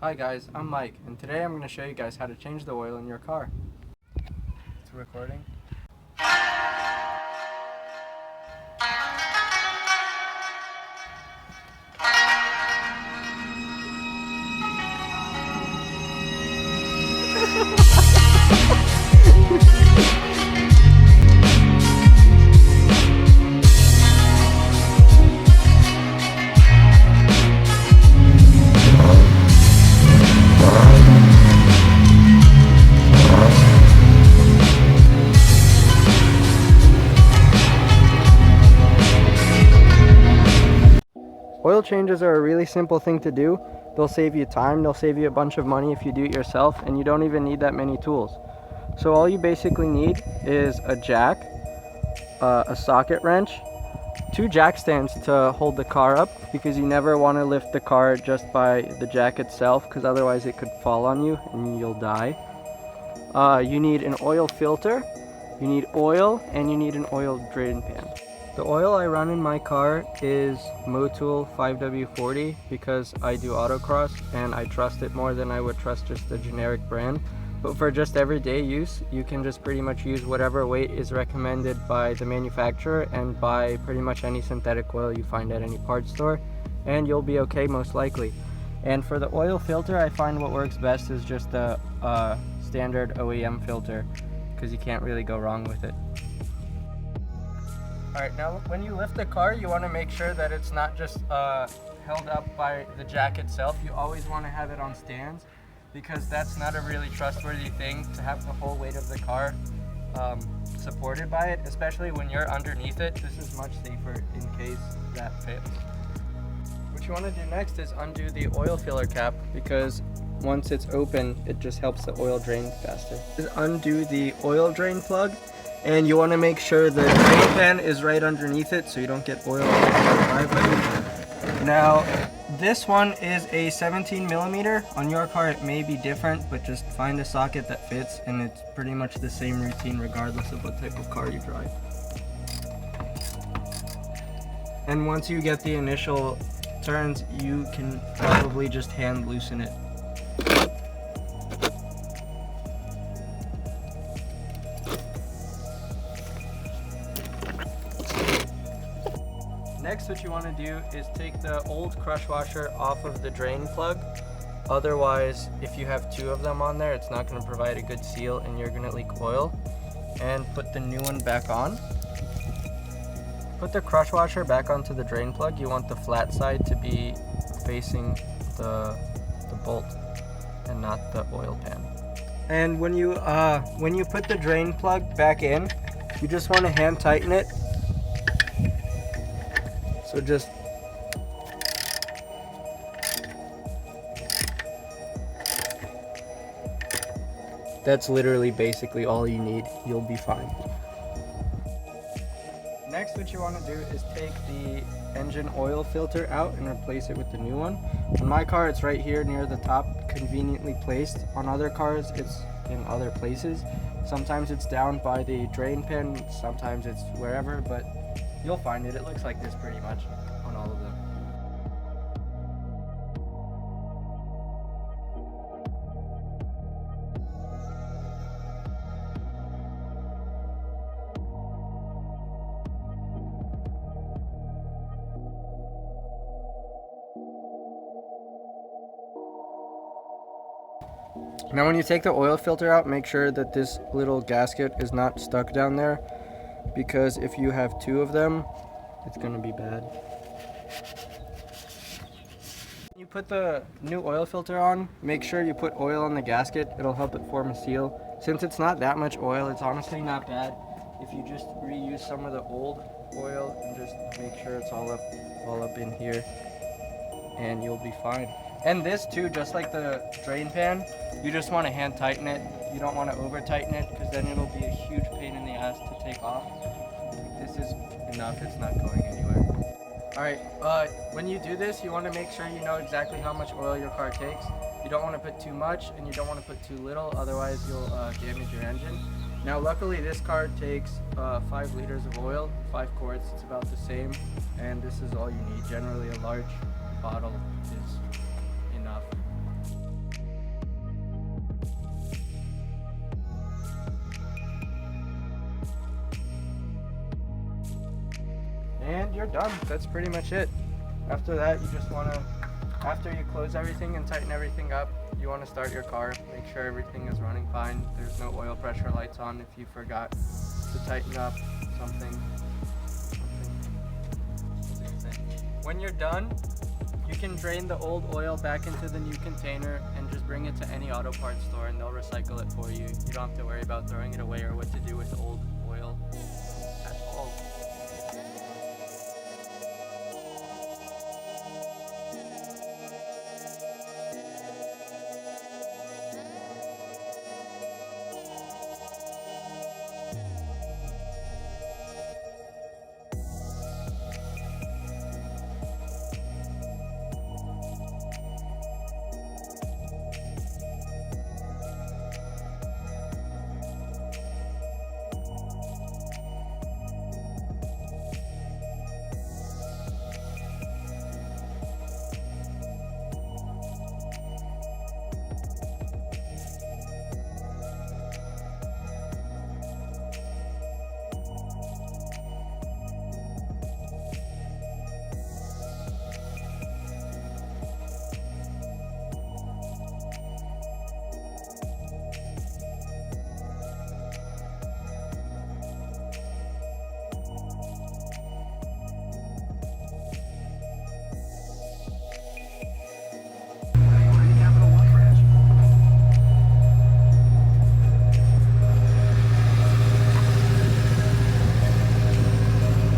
Hi guys, I'm Mike, and today I'm going to show you guys how to change the oil in your car. It's recording. Oil changes are a really simple thing to do. They'll save you time, they'll save you a bunch of money if you do it yourself, and you don't even need that many tools. So all you basically need is a jack, a socket wrench, two jack stands to hold the car up, because you never want to lift the car just by the jack itself, because otherwise it could fall on you and you'll die. You need an oil filter, you need oil, and you need an oil drain pan. The oil I run in my car is Motul 5W40 because I do autocross and I trust it more than I would trust just the generic brand. But for just everyday use, you can just pretty much use whatever weight is recommended by the manufacturer and buy pretty much any synthetic oil you find at any parts store, and you'll be okay most likely. And for the oil filter, I find what works best is just a standard OEM filter, because you can't really go wrong with it. Alright, now when you lift the car, you want to make sure that it's not just held up by the jack itself. You always want to have it on stands, because that's not a really trustworthy thing to have the whole weight of the car supported by it, especially when you're underneath it. This is much safer in case that fails. What you want to do next is undo the oil filler cap, because once it's open, it just helps the oil drain faster. Just undo the oil drain plug, and you want to make sure the drain pan is right underneath it so you don't get oil all over the driveway. Now, this one is a 17 millimeter. On your car it may be different, but just find a socket that fits, and it's pretty much the same routine regardless of what type of car you drive. And once you get the initial turns, you can probably just hand loosen it. Next, what you want to do is take the old crush washer off of the drain plug. Otherwise, if you have two of them on there, it's not going to provide a good seal and you're going to leak oil. And put the new one back on. Put the crush washer back onto the drain plug. You want the flat side to be facing the bolt and not the oil pan. And when you put the drain plug back in, you just want to hand tighten it. So just that's literally basically all you need. You'll be fine. Next, what you want to do is take the engine oil filter out and replace it with the new one. On my car, it's right here near the top, conveniently placed. On other cars, it's in other places. Sometimes it's down by the drain pan, sometimes it's wherever, but you'll find it. It looks like this pretty much on all of them. Now when you take the oil filter out, make sure that this little gasket is not stuck down there, because if you have two of them, it's going to be bad. When you put the new oil filter on, make sure you put oil on the gasket. It'll help it form a seal. Since it's not that much oil, it's honestly not bad if you just reuse some of the old oil and just make sure it's all up in here, and you'll be fine. And this too, just like the drain pan, you just want to hand tighten it. You don't want to over tighten it, because then it'll be a huge pain in the ass to take off. This is enough, it's not going anywhere. Alright, when you do this, you want to make sure you know exactly how much oil your car takes. You don't want to put too much and you don't want to put too little, otherwise you'll damage your engine. Now luckily this car takes 5 liters of oil, 5 quarts, it's about the same, and this is all you need. Generally a large bottle is enough. you're done. That's pretty much it. After that, you just want to, after you close everything and tighten everything up, you want to start your car. Make sure everything is running fine. There's no oil pressure lights on if you forgot to tighten up something. When you're done, you can drain the old oil back into the new container and just bring it to any auto parts store and they'll recycle it for you. You don't have to worry about throwing it away or what to do with old oil.